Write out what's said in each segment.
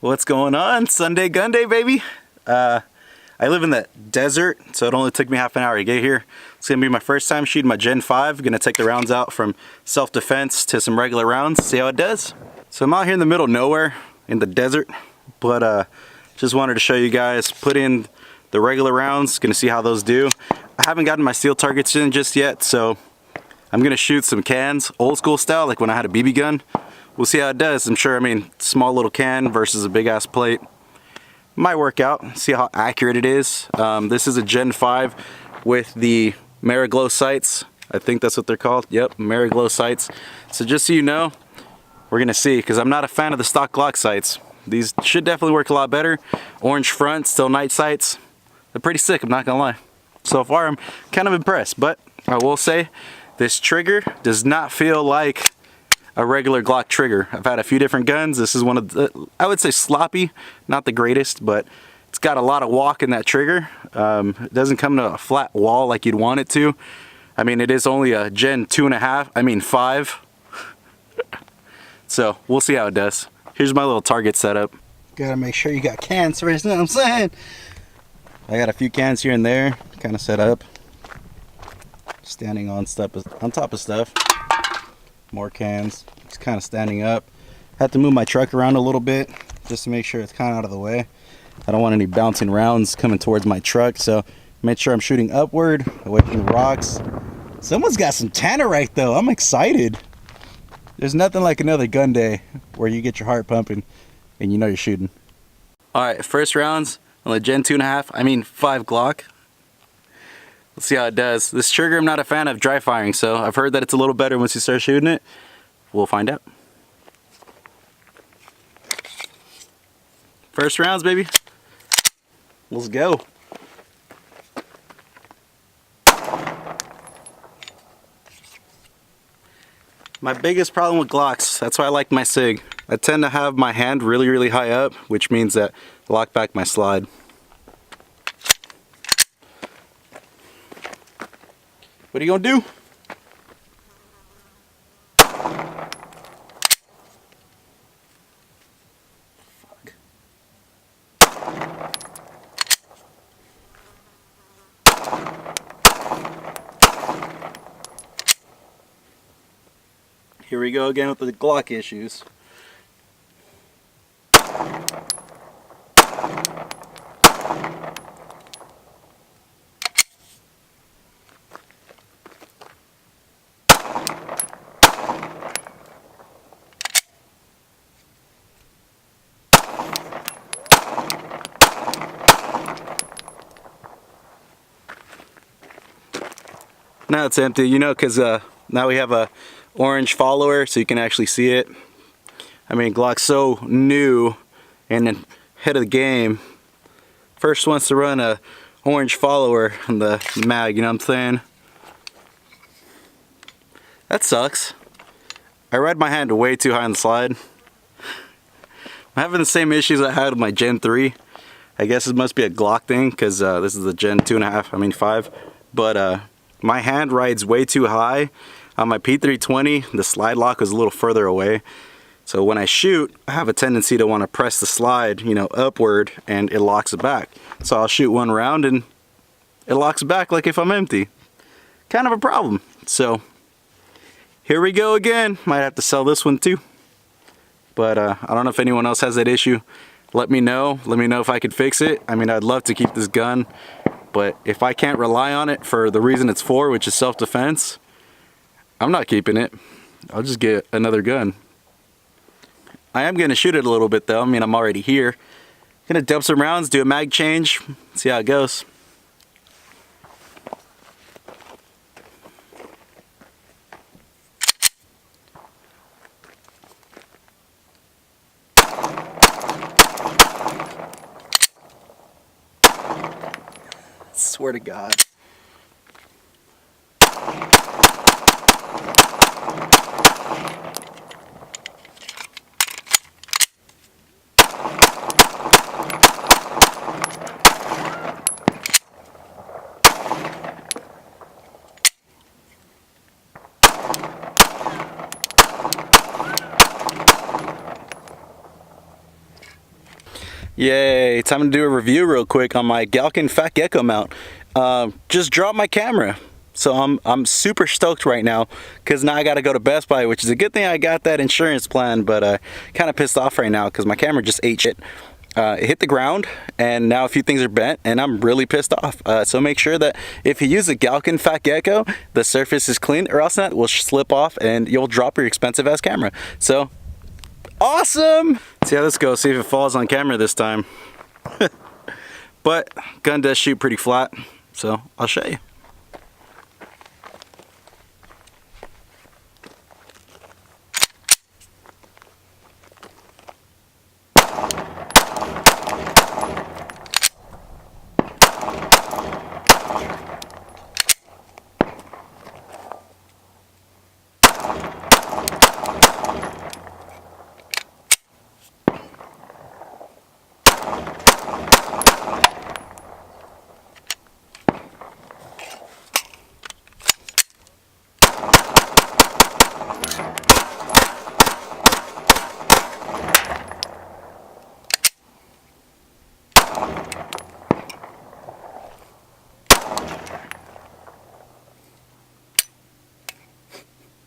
What's going on? Sunday gun day, baby. I live in the desert, so it only took me half an hour to get here. It's gonna be my first time shooting my Gen 5. Gonna take the rounds out from self-defense to some regular rounds, see how it does. So I'm out here in the middle of nowhere in the desert, but just wanted to show you guys, put in the regular rounds, gonna see how those do. I haven't gotten my steel targets in just yet, so I'm gonna shoot some cans, old school style, like when I had a BB gun. We'll see how it does. I'm sure, small little can versus a big ass plate might work out. See how accurate it is. This is a Gen 5 with the Mariglow sights. I think that's what they're called. Yep, Mariglow sights. So just so you know, we're gonna see, because I'm not a fan of the stock Glock sights. These should definitely work a lot better. Orange front, still night sights. They're pretty sick, I'm not gonna lie. So far, I'm kind of impressed, but I will say this trigger does not feel like a regular Glock trigger. I've had a few different guns. This is one of the, I would say sloppy, not the greatest, but it's got a lot of walk in that trigger. It doesn't come to a flat wall like you'd want it to. It is only a Gen 2.5, 5. So we'll see how it does. Here's my little target setup. Gotta make sure you got cans first, you know what I'm saying? I got a few cans here and there, kind of set up. Standing on top of stuff. More cans, just kind of standing up. Had to move my truck around a little bit just to make sure it's kind of out of the way. I don't want any bouncing rounds coming towards my truck, so make sure I'm shooting upward, away from the rocks. Someone's got some tannerite though. I'm excited. There's nothing like another gun day where you get your heart pumping and you know you're shooting. All right, first rounds on the Gen 2.5, 5 Glock. Let's see how it does. This trigger, I'm not a fan of dry firing, so I've heard that it's a little better once you start shooting it. We'll find out. First rounds, baby. Let's go. My biggest problem with Glocks, that's why I like my SIG. I tend to have my hand really, really high up, which means that I lock back my slide. What are you gonna do? Fuck. Here we go again with the Glock issues. Now it's empty, because now we have a orange follower, so you can actually see it. Glock's so new and ahead of the game. First wants to run a orange follower on the mag, you know what I'm saying? That sucks. I read my hand way too high on the slide. I'm having the same issues I had with my Gen 3. I guess it must be a Glock thing, because this is the Gen 2.5, 5. But my hand rides way too high. On my P320, the slide lock was a little further away. So when I shoot, I have a tendency to want to press the slide, upward, and it locks it back. So I'll shoot one round and it locks back like if I'm empty. Kind of a problem. So here we go again. Might have to sell this one too. But I don't know if anyone else has that issue. Let me know. Let me know if I could fix it. I'd love to keep this gun. But if I can't rely on it for the reason it's for, which is self-defense, I'm not keeping it. I'll just get another gun. I am going to shoot it a little bit though. I'm already here. Gonna dump some rounds, do a mag change, see how it goes. Swear to God. Yay, time to do a review real quick on my Galkin Fat Gecko mount. Just dropped my camera. So I'm super stoked right now because now I got to go to Best Buy, which is a good thing I got that insurance plan, but kind of pissed off right now because my camera just ate shit. It hit the ground and now a few things are bent and I'm really pissed off. So make sure that if you use a Galkin Fat Gecko, the surface is clean, or else that will slip off and you'll drop your expensive ass camera. So awesome! See how this goes, see if it falls on camera this time. But gun does shoot pretty flat, so I'll show you.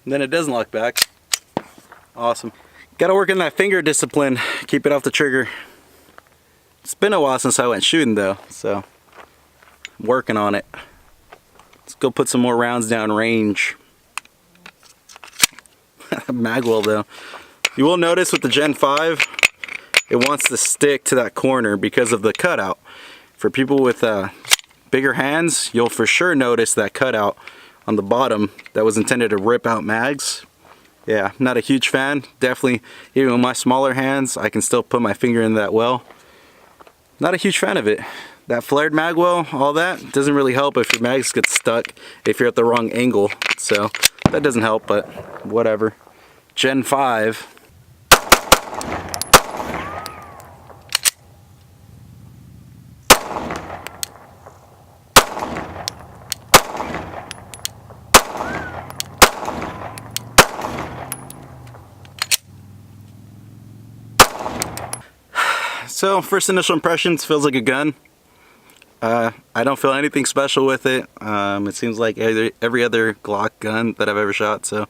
And then it doesn't lock back. Awesome. Gotta work on that finger discipline, keep it off the trigger. It's been a while since I went shooting though, so I'm working on it. Let's go put some more rounds down range. Magwell though. You will notice with the Gen 5, it wants to stick to that corner because of the cutout. For people with bigger hands, you'll for sure notice that cutout on the bottom that was intended to rip out mags. Yeah, not a huge fan. Definitely, even with my smaller hands, I can still put my finger in that well. Not a huge fan of it. That flared mag well, all that, doesn't really help if your mags get stuck if you're at the wrong angle. So that doesn't help, but whatever. Gen 5. So first initial impressions, feels like a gun. I don't feel anything special with it. It seems like every other Glock gun that I've ever shot, so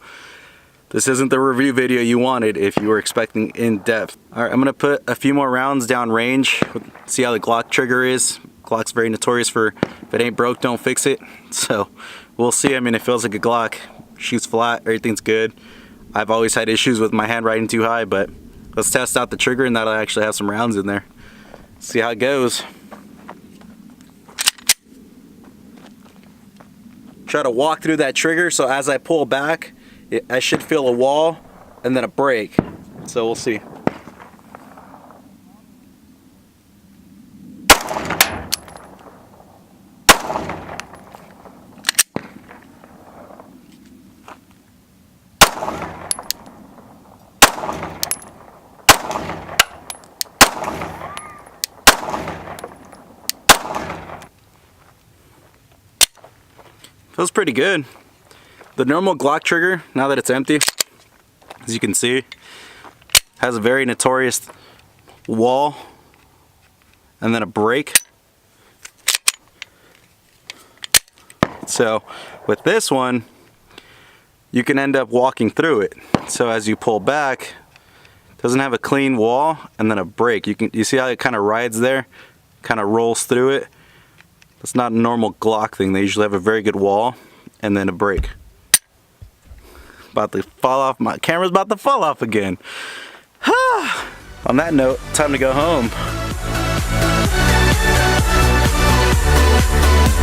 this isn't the review video you wanted if you were expecting in-depth. Alright, I'm gonna put a few more rounds down range, see how the Glock trigger is. Glock's very notorious for, if it ain't broke, don't fix it. So we'll see. I mean, it feels like a Glock, shoots flat, everything's good. I've always had issues with my hand riding too high, but let's test out the trigger and that'll actually have some rounds in there. See how it goes. Try to walk through that trigger so as I pull back, I should feel a wall and then a break. So we'll see. Feels pretty good. The normal Glock trigger, now that it's empty, as you can see, has a very notorious wall and then a break. So with this one, you can end up walking through it. So as you pull back, it doesn't have a clean wall and then a break. You see how it kind of rides there, kind of rolls through it. That's not a normal Glock thing. They usually have a very good wall and then a break. About to fall off. My camera's about to fall off again. On that note, time to go home.